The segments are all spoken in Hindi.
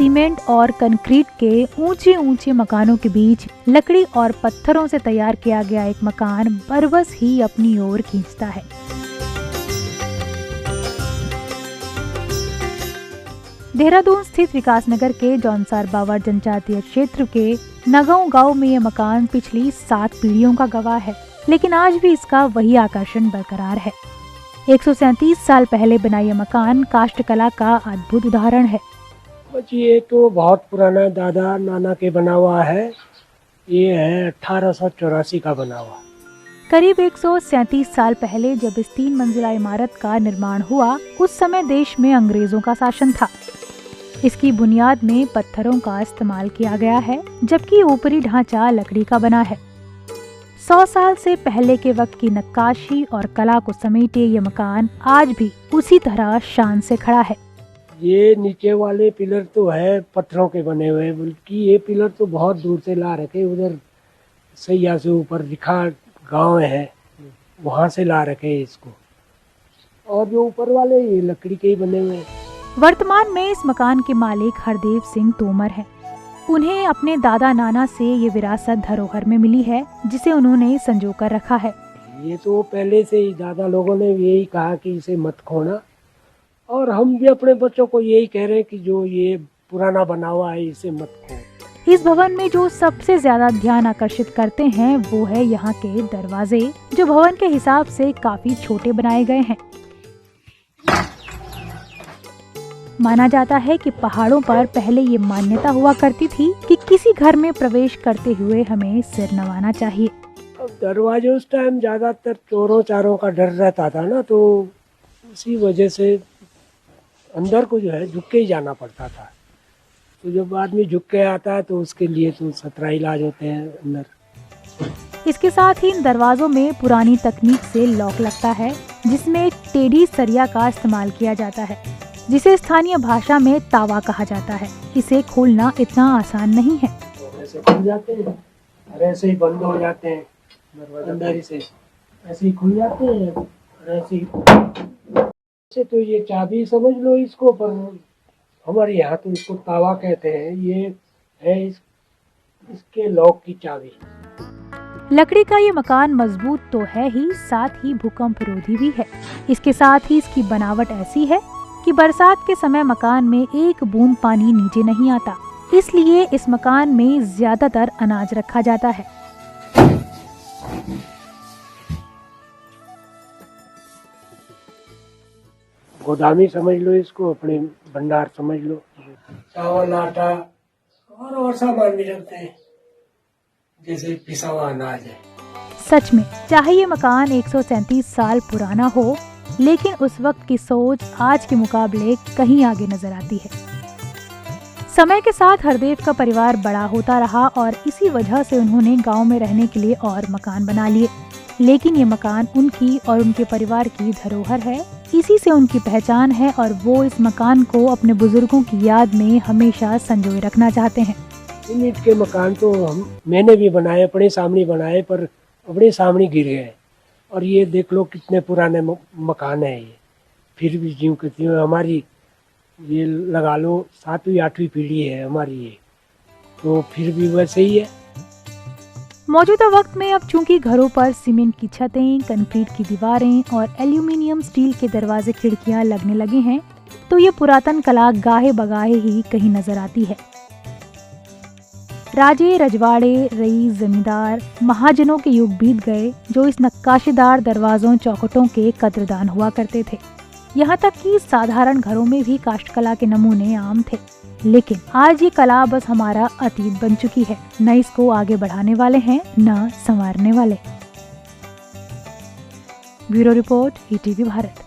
सीमेंट और कंक्रीट के ऊंचे ऊंचे मकानों के बीच लकड़ी और पत्थरों से तैयार किया गया एक मकान बरबस ही अपनी ओर खींचता है। देहरादून स्थित विकासनगर के जौनसार बावर जनजातीय क्षेत्र के नगांव गांव में ये मकान पिछली 7 पीढ़ियों का गवाह है, लेकिन आज भी इसका वही आकर्षण बरकरार है। 137 साल पहले बना ये मकान काष्ठ कला का अद्भुत उदाहरण है। ये तो बहुत पुराना दादा नाना के बना हुआ है। ये है 1884 का बना हुआ। करीब 137 साल पहले जब इस 3 मंजिला इमारत का निर्माण हुआ, उस समय देश में अंग्रेजों का शासन था। इसकी बुनियाद में पत्थरों का इस्तेमाल किया गया है, जबकि ऊपरी ढांचा लकड़ी का बना है। 100 साल से पहले के वक्त की नक्काशी और कला को समेटे ये मकान आज भी उसी तरह शान से खड़ा है। ये नीचे वाले पिलर तो है पत्थरों के बने हुए, बल्कि ये पिलर तो बहुत दूर से ला रखे, उधर सैया से ऊपर रिखा गांव है, वहाँ से ला रखे इसको। और जो ऊपर वाले ये लकड़ी के ही बने हुए हैं। वर्तमान में इस मकान के मालिक हरदेव सिंह तोमर हैं। उन्हें अपने दादा नाना से ये विरासत धरोहर में मिली है, जिसे उन्होंने संजो कर रखा है। ये तो पहले से ही दादा लोगों ने यही कहा कि इसे मत खोना, और हम भी अपने बच्चों को यही कह रहे हैं कि जो ये पुराना बना हुआ है इसे मत खो। इस भवन में जो सबसे ज्यादा ध्यान आकर्षित करते हैं वो है यहाँ के दरवाजे, जो भवन के हिसाब से काफी छोटे बनाए गए हैं। माना जाता है कि पहाड़ों पर पहले ये मान्यता हुआ करती थी कि किसी घर में प्रवेश करते हुए हमें सिर नवाना चाहिए। अब दरवाजे उस टाइम ज्यादातर चोरों चारों का डर रहता था ना, तो उसी वजह से अंदर को जो है झुक के ही जाना पड़ता था। तो जब आदमी झुक के आता है तो उसके लिए तो 17 इलाज होते हैं अंदर। इसके साथ ही इन दरवाजों में पुरानी तकनीक से लॉक लगता है, जिसमें टेढ़ी सरिया का इस्तेमाल किया जाता है, जिसे स्थानीय भाषा में तावा कहा जाता है। इसे खोलना इतना आसान नहीं है। ऐसे खुल जाते हैं और ऐसे ही बंद हो जाते हैं, अंदर से ऐसे ही खुल जाते हैं और ऐसे ही। तो ये चाबी समझ लो इसको, पर हमारे यहाँ तो इसको तावा कहते हैं। ये है इसके लॉक की चाबी। लकड़ी का ये मकान मजबूत तो है ही, साथ ही भूकंप रोधी भी है। इसके साथ ही इसकी बनावट ऐसी है कि बरसात के समय मकान में एक बूंद पानी नीचे नहीं आता, इसलिए इस मकान में ज्यादातर अनाज रखा जाता है। गोदामी समझ लो इसको, अपने भंडार समझ लो। चावल आटा और सामान भी रखते हैं, जैसे पिसा हुआ अनाज है। सच में चाहे ये मकान 137 साल पुराना हो, लेकिन उस वक्त की सोच आज के मुकाबले कहीं आगे नजर आती है। समय के साथ हरदेव का परिवार बड़ा होता रहा और इसी वजह से उन्होंने गांव में रहने के लिए और मकान बना लिए, लेकिन ये मकान उनकी और उनके परिवार की धरोहर है। इसी से उनकी पहचान है और वो इस मकान को अपने बुजुर्गों की याद में हमेशा संजोए रखना चाहते हैं। ईंट के मकान तो मैंने भी बनाए, अपने सामने बनाए, पर अपने सामने गिर गए। और ये देख लो कितने पुराने मकान है ये, फिर भी ज्यों की त्यों हमारी, ये लगा लो 7वीं 8वीं पीढ़ी है हमारी ये, तो फिर भी वैसे ही है। मौजूदा वक्त में अब चूंकि घरों पर सीमेंट की छतें, कंक्रीट की दीवारें और एल्यूमिनियम स्टील के दरवाजे खिड़कियां लगने लगे हैं, तो ये पुरातन कला गाहे बगाहे ही कहीं नजर आती है। राजे, रजवाड़े, रईस, जमींदार, महाजनों के युग बीत गए, जो इस नक्काशीदार दरवाजों चौखटों के कद्रदान हुआ करते थे। यहाँ तक कि साधारण घरों में भी काष्ठकला के नमूने आम थे, लेकिन आज ये कला बस हमारा अतीत बन चुकी है। न इसको आगे बढ़ाने वाले हैं, न संवारने वाले। Bureau report, ETV Bharat.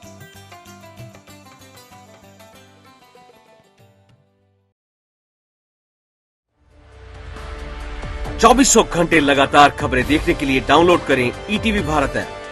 चौबीसों घंटे लगातार खबरें देखने के लिए डाउनलोड करें ईटीवी भारत ऐप।